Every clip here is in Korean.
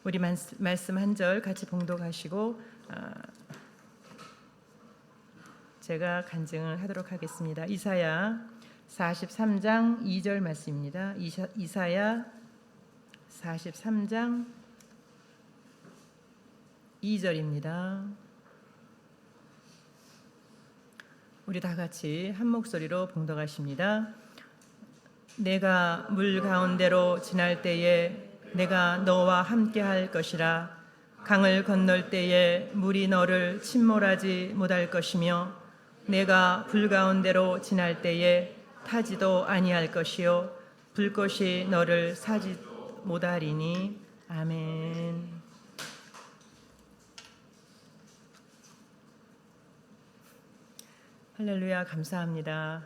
우리 말씀 한 절 같이 봉독하시고 제가 간증을 하도록 하겠습니다. 이사야 43장 2절 말씀입니다. 이사야 43장 2절입니다. 우리 다 같이 한 목소리로 봉독하십니다. 내가 물 가운데로 지날 때에 내가 너와 함께 할 것이라. 강을 건널 때에 물이 너를 침몰하지 못할 것이며 내가 불 가운데로 지날 때에 타지도 아니할 것이요 불꽃이 너를 사지 못하리니. 아멘. 할렐루야. 감사합니다.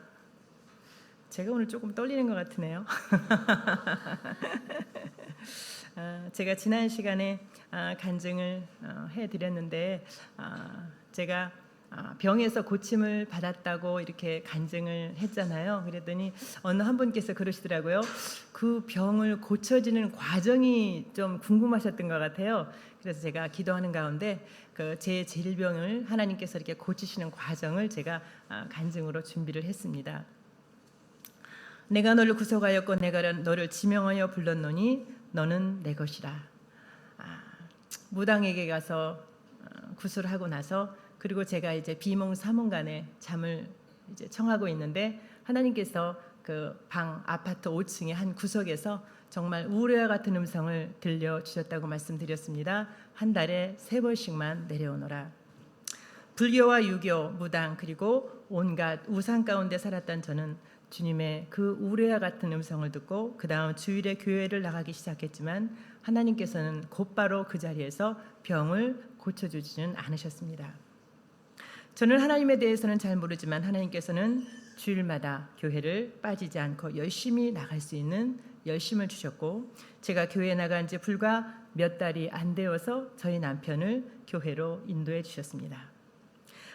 제가 오늘 조금 떨리는 것 같으네요. 제가 지난 시간에 간증을 해드렸는데 제가 병에서 고침을 받았다고 이렇게 간증을 했잖아요. 그랬더니 어느 한 분께서 그러시더라고요. 그 병을 고쳐지는 과정이 좀 궁금하셨던 것 같아요. 그래서 제가 기도하는 가운데 제 질병을 하나님께서 이렇게 고치시는 과정을 제가 간증으로 준비를 했습니다. 내가 너를 구속하였고 내가 너를 지명하여 불렀노니 너는 내 것이라. 무당에게 가서 구술을 하고 나서 그리고 제가 이제 비몽사몽간에 잠을 이제 청하고 있는데 하나님께서 그 방 아파트 5층의 한 구석에서 정말 우레와 같은 음성을 들려주셨다고 말씀드렸습니다. 한 달에 3번씩만 내려오너라. 불교와 유교, 무당 그리고 온갖 우상 가운데 살았던 저는 주님의 그 우레와 같은 음성을 듣고 그 다음 주일에 교회를 나가기 시작했지만 하나님께서는 곧바로 그 자리에서 병을 고쳐주지는 않으셨습니다. 저는 하나님에 대해서는 잘 모르지만 하나님께서는 주일마다 교회를 빠지지 않고 열심히 나갈 수 있는 열심을 주셨고 제가 교회에 나간 지 불과 몇 달이 안 되어서 저희 남편을 교회로 인도해 주셨습니다.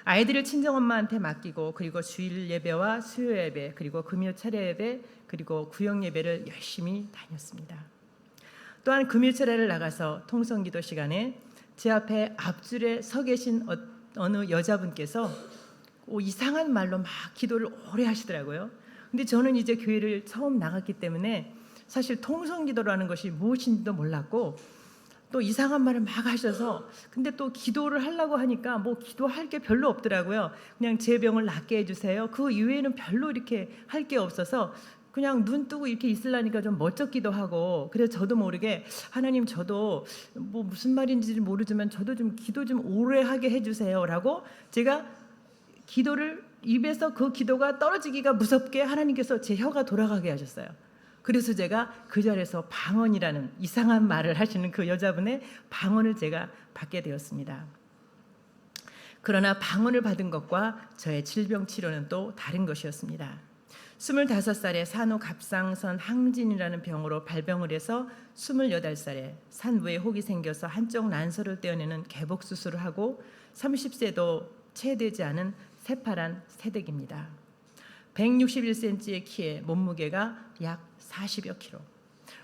아이들을 친정엄마한테 맡기고 그리고 주일 예배와 수요 예배 그리고 금요 차례 예배 그리고 구역 예배를 열심히 다녔습니다. 또한 금요 차례를 나가서 통성기도 시간에 제 앞에 앞줄에 서 계신 어느 여자분께서 이상한 말로 막 기도를 오래 하시더라고요. 근데 저는 이제 교회를 처음 나갔기 때문에 사실 통성기도라는 것이 무엇인지도 몰랐고 또 이상한 말을 막 하셔서 근데 또 기도를 하려고 하니까 뭐 기도할 게 별로 없더라고요. 그냥 제 병을 낫게 해주세요. 그 이외에는 별로 이렇게 할 게 없어서 그냥 눈 뜨고 이렇게 있으려니까 좀 멋쩍기도 하고 그래서 저도 모르게 하나님 저도 뭐 무슨 말인지 모르지만 저도 좀 기도 좀 오래 하게 해주세요 라고 제가 기도를 입에서 그 기도가 떨어지기가 무섭게 하나님께서 제 혀가 돌아가게 하셨어요. 그래서 제가 그 자리에서 방언이라는 이상한 말을 하시는 그 여자분의 방언을 제가 받게 되었습니다. 그러나 방언을 받은 것과 저의 질병 치료는 또 다른 것이었습니다. 25살에 산후갑상선 항진이라는 병으로 발병을 해서 28살에 산부에 혹이 생겨서 한쪽 난소를 떼어내는 개복 수술을 하고 30세도 채 되지 않은 새파란 새댁입니다. 161cm의 키에 몸무게가 약 40여 킬로.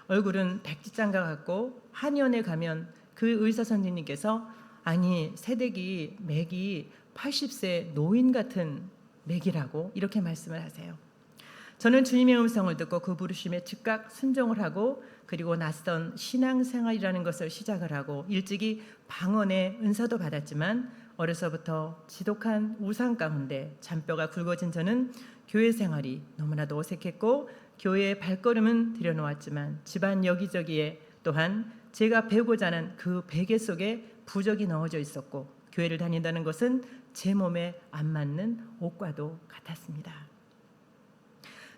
얼굴은 백지장과 같고 한의원에 가면 그 의사 선생님께서 아니 새댁이 맥이 80세 노인 같은 맥이라고 이렇게 말씀을 하세요. 저는 주님의 음성을 듣고 그 부르심에 즉각 순종을 하고 그리고 낯선 신앙생활이라는 것을 시작을 하고 일찍이 방언의 은사도 받았지만 어려서부터 지독한 우상 가운데 잔뼈가 굵어진 저는 교회 생활이 너무나도 어색했고 교회에 발걸음은 들여놓았지만 집안 여기저기에 또한 제가 배우고자 하는 그 베개 속에 부적이 넣어져 있었고 교회를 다닌다는 것은 제 몸에 안 맞는 옷과도 같았습니다.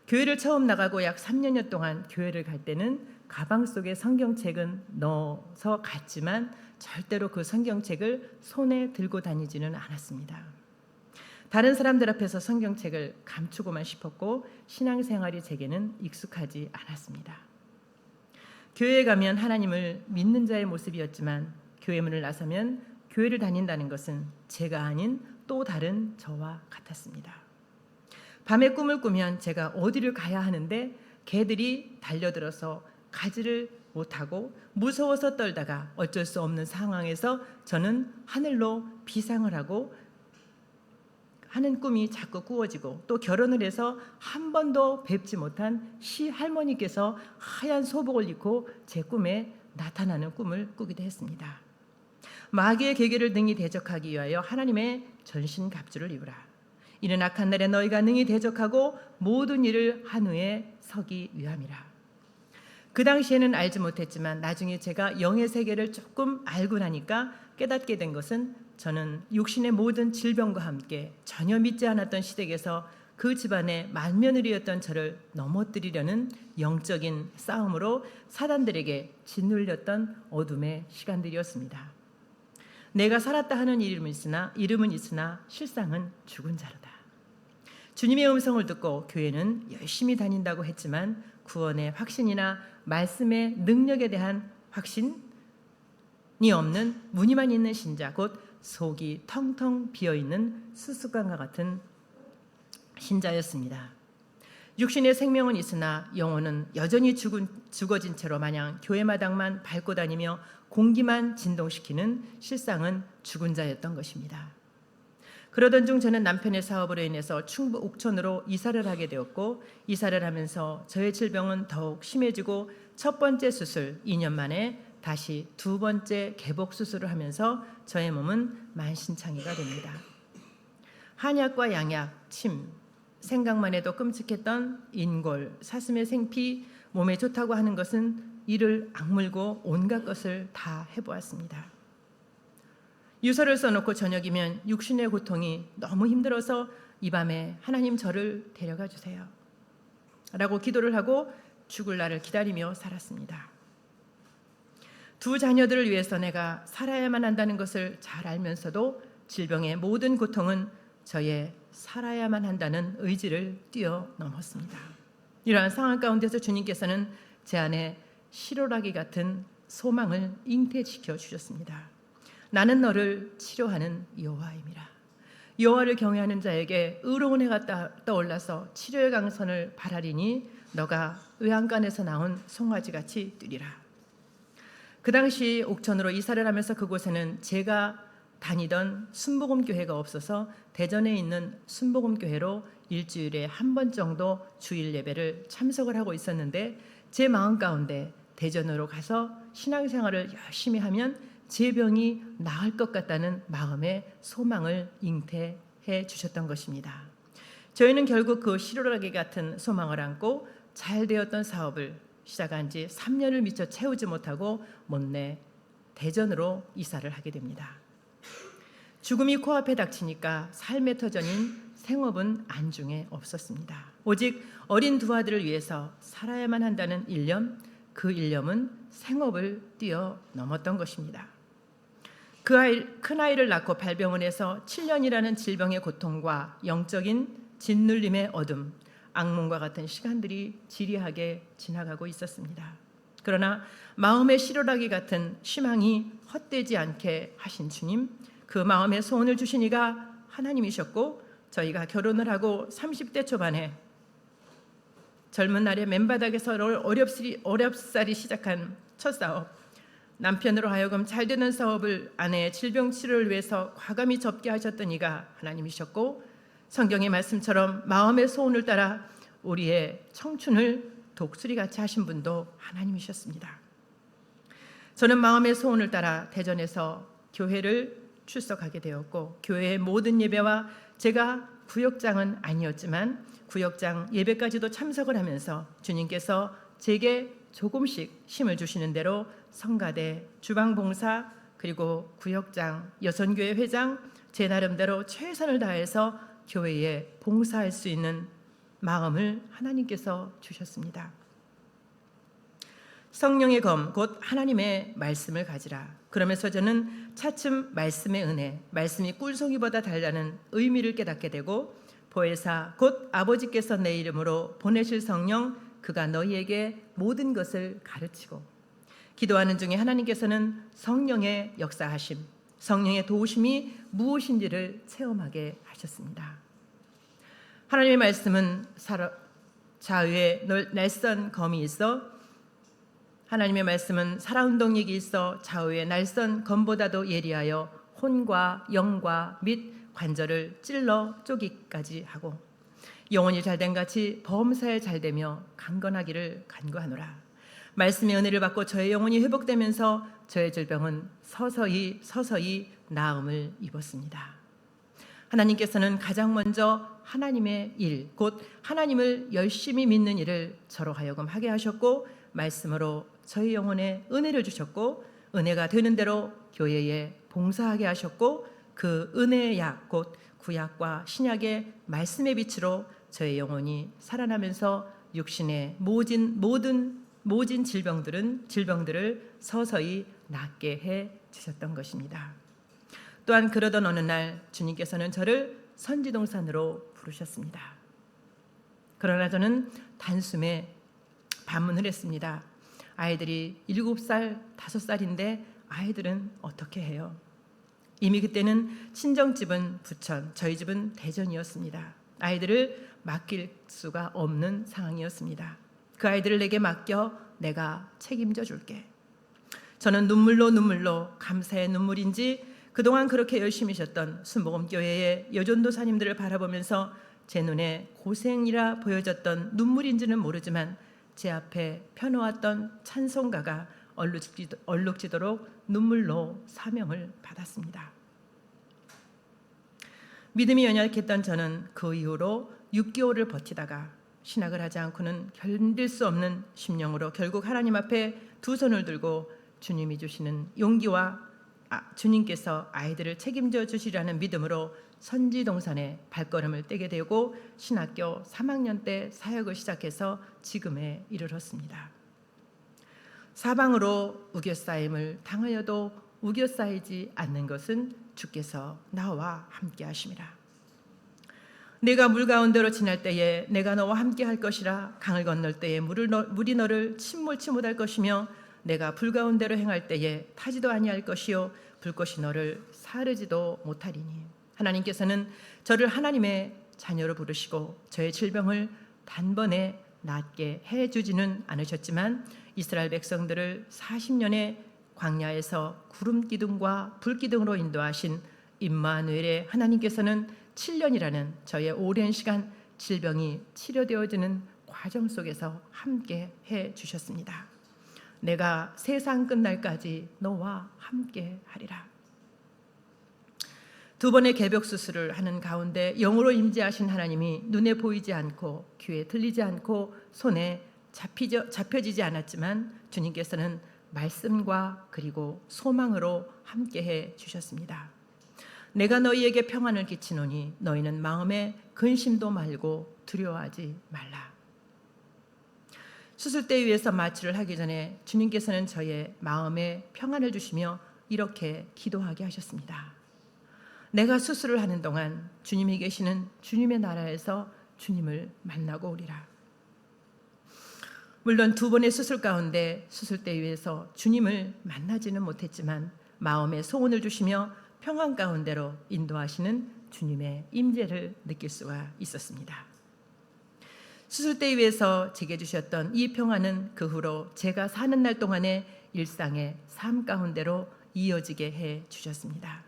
교회를 처음 나가고 약 3년여 동안 교회를 갈 때는 가방 속에 성경책은 넣어서 갔지만 절대로 그 성경책을 손에 들고 다니지는 않았습니다. 다른 사람들 앞에서 성경책을 감추고만 싶었고 신앙생활이 제게는 익숙하지 않았습니다. 교회에 가면 하나님을 믿는 자의 모습이었지만 교회 문을 나서면 교회를 다닌다는 것은 제가 아닌 또 다른 저와 같았습니다. 밤에 꿈을 꾸면 제가 어디를 가야 하는데 개들이 달려들어서 가지를 못하고 무서워서 떨다가 어쩔 수 없는 상황에서 저는 하늘로 비상을 하고 하는 꿈이 자꾸 꾸어지고, 또 결혼을 해서 한 번도 뵙지 못한 시할머니께서 하얀 소복을 입고 제 꿈에 나타나는 꿈을 꾸기도 했습니다. 마귀의 계계를 능히 대적하기 위하여 하나님의 전신갑주를 입으라. 이는 악한 날에 너희가 능히 대적하고 모든 일을 한 후에 서기 위함이라. 그 당시에는 알지 못했지만 나중에 제가 영의 세계를 조금 알고 나니까 깨닫게 된 것은, 저는 육신의 모든 질병과 함께 전혀 믿지 않았던 시댁에서 그 집안의 맏며느리였던 저를 넘어뜨리려는 영적인 싸움으로 사단들에게 짓눌렸던 어둠의 시간들이었습니다. 내가 살았다 하는 이름은 있으나 실상은 죽은 자로다. 주님의 음성을 듣고 교회는 열심히 다닌다고 했지만 구원의 확신이나 말씀의 능력에 대한 확신이 없는 무늬만 있는 신자, 곧 속이 텅텅 비어있는 수수깡과 같은 신자였습니다. 육신의 생명은 있으나 영혼은 여전히 죽어진 채로 마냥 교회 마당만 밟고 다니며 공기만 진동시키는 실상은 죽은 자였던 것입니다. 그러던 중 저는 남편의 사업으로 인해서 충북 옥천으로 이사를 하게 되었고, 이사를 하면서 저의 질병은 더욱 심해지고 첫 번째 수술 2년 만에 다시 두 번째 개복 수술을 하면서 저의 몸은 만신창이가 됩니다. 한약과 양약, 침, 생각만 해도 끔찍했던 인골, 사슴의 생피, 몸에 좋다고 하는 것은 이를 악물고 온갖 것을 다 해보았습니다. 유서를 써놓고 저녁이면 육신의 고통이 너무 힘들어서 이 밤에 하나님 저를 데려가 주세요 라고 기도를 하고 죽을 날을 기다리며 살았습니다. 두 자녀들을 위해서 내가 살아야만 한다는 것을 잘 알면서도 질병의 모든 고통은 저의 살아야만 한다는 의지를 뛰어넘었습니다. 이러한 상황 가운데서 주님께서는 제 안에 실오라기 같은 소망을 잉태시켜 주셨습니다. 나는 너를 치료하는 여호와임이라. 여호와를 경외하는 자에게 의로운 해가 떠올라서 치료의 강선을 바라리니 너가 외양간에서 나온 송아지같이 뛰리라. 그 당시 옥천으로 이사를 하면서 그곳에는 제가 다니던 순복음교회가 없어서 대전에 있는 순복음교회로 일주일에 한 번 정도 주일 예배를 참석을 하고 있었는데, 제 마음 가운데 대전으로 가서 신앙생활을 열심히 하면 제 병이 나을 것 같다는 마음의 소망을 잉태해 주셨던 것입니다. 저희는 결국 그 실오라기 같은 소망을 안고 잘 되었던 사업을 시작한 지 3년을 미처 채우지 못하고 못내 대전으로 이사를 하게 됩니다. 죽음이 코앞에 닥치니까 삶의 터전인 생업은 안중에 없었습니다. 오직 어린 두 아들을 위해서 살아야만 한다는 일념, 그 일념은 생업을 뛰어넘었던 것입니다. 큰 아이를 낳고 발병원에서 7년이라는 질병의 고통과 영적인 짓눌림의 어둠, 악몽과 같은 시간들이 지리하게 지나가고 있었습니다. 그러나 마음의 실오라기 같은 희망이 헛되지 않게 하신 주님, 그 마음의 소원을 주신 이가 하나님이셨고, 저희가 결혼을 하고 30대 초반에 젊은 날에 맨바닥에서 어렵사리 시작한 첫 사업, 남편으로 하여금 잘 되는 사업을 아내의 질병 치료를 위해서 과감히 접게 하셨던 이가 하나님이셨고, 성경의 말씀처럼 마음의 소원을 따라 우리의 청춘을 독수리같이 하신 분도 하나님이셨습니다. 저는 마음의 소원을 따라 대전에서 교회를 출석하게 되었고, 교회의 모든 예배와 제가 구역장은 아니었지만 구역장 예배까지도 참석을 하면서 주님께서 제게 조금씩 힘을 주시는 대로 성가대, 주방봉사, 그리고 구역장, 여선교회 회장, 제 나름대로 최선을 다해서 교회에 봉사할 수 있는 마음을 하나님께서 주셨습니다. 성령의 검, 곧 하나님의 말씀을 가지라. 그러면서 저는 차츰 말씀의 은혜, 말씀이 꿀송이보다 달다는 의미를 깨닫게 되고, 보혜사 곧 아버지께서 내 이름으로 보내실 성령, 그가 너희에게 모든 것을 가르치고, 기도하는 중에 하나님께서는 성령의 역사하심, 성령의 도우심이 무엇인지를 체험하게 하셨습니다. 하나님의 말씀은 좌우에 날선 검이 있어 하나님의 말씀은 살아운동력이 있어 좌우의 날선 검보다도 예리하여 혼과 영과 및 관절을 찔러 쪼기까지 하고 영혼이 잘된 같이 범사에 잘되며 강건하기를 간구하노라. 말씀의 은혜를 받고 저의 영혼이 회복되면서 저의 질병은 서서히 나음을 입었습니다. 하나님께서는 가장 먼저 하나님의 일, 곧 하나님을 열심히 믿는 일을 저로 하여금 하게 하셨고 말씀으로 저희 영혼에 은혜를 주셨고 은혜가 되는 대로 교회에 봉사하게 하셨고 그 은혜의 약, 곧 구약과 신약의 말씀의 빛으로 저의 영혼이 살아나면서 육신의 모진 질병들을 서서히 낫게 해 주셨던 것입니다. 또한 그러던 어느 날 주님께서는 저를 선지동산으로 부르셨습니다. 그러나 저는 단숨에 반문을 했습니다. 아이들이 7살, 5살인데 아이들은 어떻게 해요? 이미 그때는 친정집은 부천, 저희 집은 대전이었습니다. 아이들을 맡길 수가 없는 상황이었습니다. 그 아이들을 내게 맡겨 내가 책임져 줄게. 저는 눈물로 감사의 눈물인지 그동안 그렇게 열심히 하셨던 순복음교회의 여전도사님들을 바라보면서 제 눈에 고생이라 보여졌던 눈물인지는 모르지만 제 앞에 펴놓았던 찬송가가 얼룩지도록 눈물로 사명을 받았습니다. 믿음이 연약했던 저는 그 이후로 6개월을 버티다가 신학을 하지 않고는 견딜 수 없는 심령으로 결국 하나님 앞에 두 손을 들고 주님이 주시는 용기와 주님께서 아이들을 책임져 주시라는 믿음으로 선지동산에 발걸음을 떼게 되고 신학교 3학년 때 사역을 시작해서 지금에 이르렀습니다. 사방으로 우겨싸임을 당하여도 우겨싸이지 않는 것은 주께서 나와 함께 하심이라. 내가 물 가운데로 지날 때에 내가 너와 함께 할 것이라. 강을 건널 때에 물이 너를 침몰치 못할 것이며 내가 불 가운데로 행할 때에 타지도 아니할 것이요 불꽃이 너를 사르지도 못하리니. 하나님께서는 저를 하나님의 자녀로 부르시고 저의 질병을 단번에 낫게 해주지는 않으셨지만 이스라엘 백성들을 40년의 광야에서 구름 기둥과 불 기둥으로 인도하신 임마누엘의 하나님께서는 7년이라는 저의 오랜 시간 질병이 치료되어지는 과정 속에서 함께 해 주셨습니다. 내가 세상 끝날까지 너와 함께 하리라. 두 번의 개벽 수술을 하는 가운데 영으로 임재하신 하나님이 눈에 보이지 않고 귀에 들리지 않고 손에 잡혀지지 않았지만 주님께서는 말씀과 그리고 소망으로 함께해 주셨습니다. 내가 너희에게 평안을 끼치노니 너희는 마음에 근심도 말고 두려워하지 말라. 수술대 위에서 마취를 하기 전에 주님께서는 저의 마음에 평안을 주시며 이렇게 기도하게 하셨습니다. 내가 수술을 하는 동안 주님이 계시는 주님의 나라에서 주님을 만나고 오리라. 물론 두 번의 수술 가운데 수술대 위에서 주님을 만나지는 못했지만 마음에 소원을 주시며 평안 가운데로 인도하시는 주님의 임재를 느낄 수가 있었습니다. 수술대 위에서 제게 주셨던 이 평안은 그 후로 제가 사는 날 동안의 일상의 삶 가운데로 이어지게 해 주셨습니다.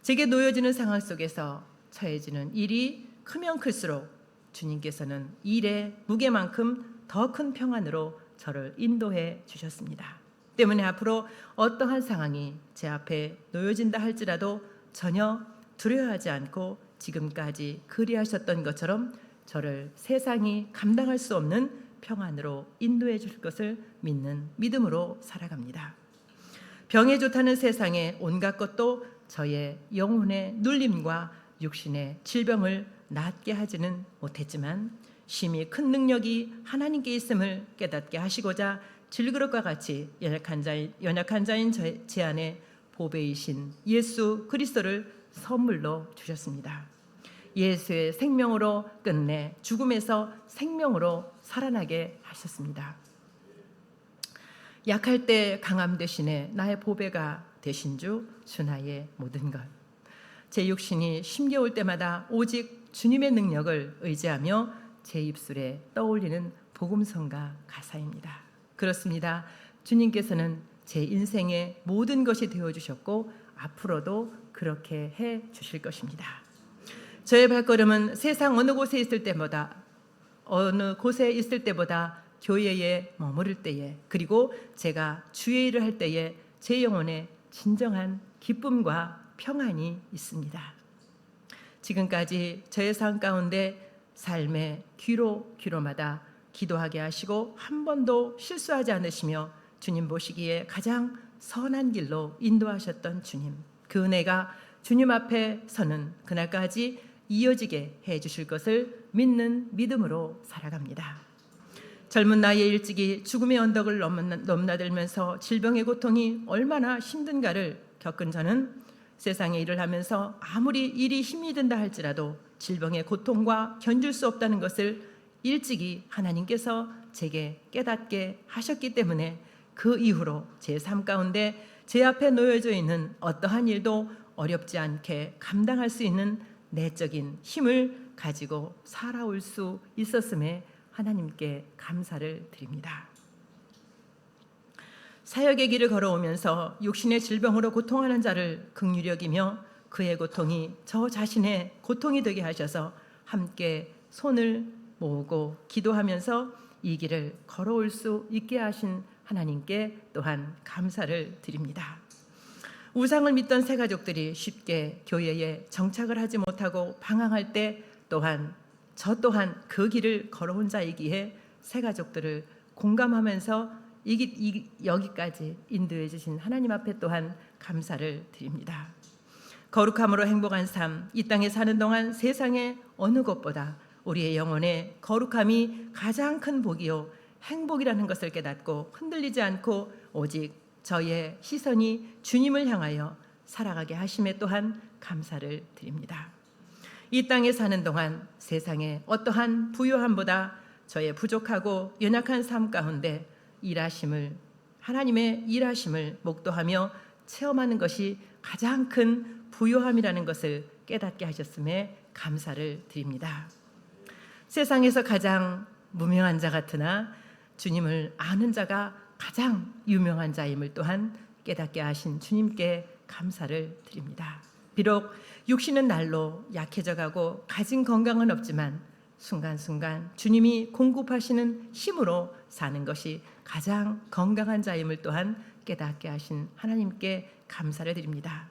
제게 놓여지는 상황 속에서 처해지는 일이 크면 클수록 주님께서는 일의 무게만큼 더 큰 평안으로 저를 인도해 주셨습니다. 때문에 앞으로 어떠한 상황이 제 앞에 놓여진다 할지라도 전혀 두려워하지 않고 지금까지 그리하셨던 것처럼 저를 세상이 감당할 수 없는 평안으로 인도해 줄 것을 믿는 믿음으로 살아갑니다. 병에 좋다는 세상의 온갖 것도 저의 영혼의 눌림과 육신의 질병을 낫게 하지는 못했지만 심히 큰 능력이 하나님께 있음을 깨닫게 하시고자 질그릇과 같이 연약한 자인 제 안에 보배이신 예수 그리스도를 선물로 주셨습니다. 예수의 생명으로 끝내 죽음에서 생명으로 살아나게 하셨습니다. 약할 때 강함 대신에 나의 보배가 되신 주 나의 모든 것. 제 육신이 힘겨울 때마다 오직 주님의 능력을 의지하며 제 입술에 떠올리는 복음성가 가사입니다. 그렇습니다. 주님께서는 제 인생의 모든 것이 되어주셨고 앞으로도 그렇게 해 주실 것입니다. 저의 발걸음은 세상 어느 곳에 있을 때보다 교회에 머무를 때에, 그리고 제가 주의 일을 할 때에 제 영혼에 진정한 기쁨과 평안이 있습니다. 지금까지 저의 삶 가운데 삶의 귀로마다 기도하게 하시고 한 번도 실수하지 않으시며 주님 보시기에 가장 선한 길로 인도하셨던 주님, 그 은혜가 주님 앞에 서는 그날까지 이어지게 해 주실 것을 믿는 믿음으로 살아갑니다. 젊은 나이에 일찍이 죽음의 언덕을 넘나들면서 질병의 고통이 얼마나 힘든가를 겪은 저는 세상에 일을 하면서 아무리 일이 힘이 든다 할지라도 질병의 고통과 견딜 수 없다는 것을 일찍이 하나님께서 제게 깨닫게 하셨기 때문에 그 이후로 제 삶 가운데 제 앞에 놓여져 있는 어떠한 일도 어렵지 않게 감당할 수 있는 내적인 힘을 가지고 살아올 수 있었음에 하나님께 감사를 드립니다. 사역의 길을 걸어오면서 육신의 질병으로 고통하는 자를 긍휼히 여기며 그의 고통이 저 자신의 고통이 되게 하셔서 함께 손을 모으고 기도하면서 이 길을 걸어올 수 있게 하신 하나님께 또한 감사를 드립니다. 우상을 믿던 새 가족들이 쉽게 교회에 정착을 하지 못하고 방황할 때 또한 저 또한 그 길을 걸어온 자이기에 새 가족들을 공감하면서 여기까지 인도해 주신 하나님 앞에 또한 감사를 드립니다. 거룩함으로 행복한 삶, 이 땅에 사는 동안 세상의 어느 것보다 우리의 영혼의 거룩함이 가장 큰 복이요 행복이라는 것을 깨닫고 흔들리지 않고 오직 저의 시선이 주님을 향하여 살아가게 하심에 또한 감사를 드립니다. 이 땅에 사는 동안 세상의 어떠한 부요함보다 저의 부족하고 연약한 삶 가운데 하나님의 일하심을 목도하며 체험하는 것이 가장 큰 부요함이라는 것을 깨닫게 하셨음에 감사를 드립니다. 세상에서 가장 무명한 자 같으나 주님을 아는 자가 가장 유명한 자임을 또한 깨닫게 하신 주님께 감사를 드립니다. 비록 육신은 날로 약해져 가고 가진 건강은 없지만 순간순간 주님이 공급하시는 힘으로 사는 것이 가장 건강한 자임을 또한 깨닫게 하신 하나님께 감사를 드립니다.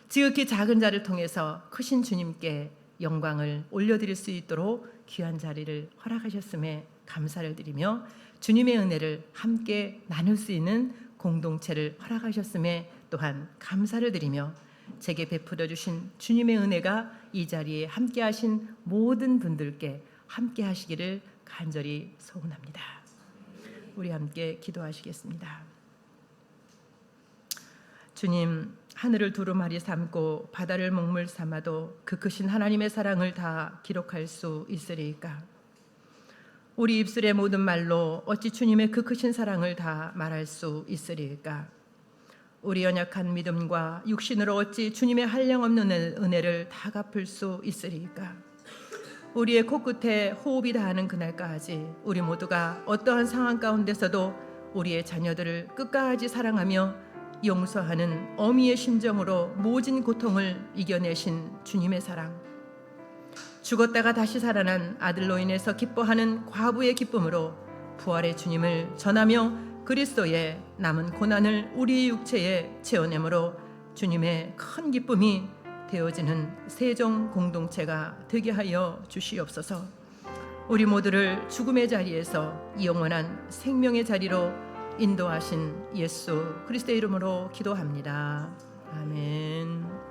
지극히 작은 자를 통해서 크신 주님께 영광을 올려드릴 수 있도록 귀한 자리를 허락하셨음에 감사를 드리며 주님의 은혜를 함께 나눌 수 있는 공동체를 허락하셨음에 또한 감사를 드리며 제게 베풀어 주신 주님의 은혜가 이 자리에 함께 하신 모든 분들께 함께 하시기를 간절히 소원합니다. 우리 함께 기도하시겠습니다. 주님, 하늘을 두루마리 삼고 바다를 먹물 삼아도 그 크신 하나님의 사랑을 다 기록할 수 있으리이까? 우리 입술의 모든 말로 어찌 주님의 그 크신 사랑을 다 말할 수 있으리이까? 우리 연약한 믿음과 육신으로 어찌 주님의 한량없는 은혜를 다 갚을 수 있으리이까? 우리의 코끝에 호흡이 닿는 그날까지 우리 모두가 어떠한 상황 가운데서도 우리의 자녀들을 끝까지 사랑하며 용서하는 어미의 심정으로 모진 고통을 이겨내신 주님의 사랑, 죽었다가 다시 살아난 아들로 인해서 기뻐하는 과부의 기쁨으로 부활의 주님을 전하며 그리스도의 남은 고난을 우리의 육체에 채워내므로 주님의 큰 기쁨이 되어지는 세종 공동체가 되게 하여 주시옵소서. 우리 모두를 죽음의 자리에서 영원한 생명의 자리로 인도하신 예수 그리스도의 이름으로 기도합니다. 아멘.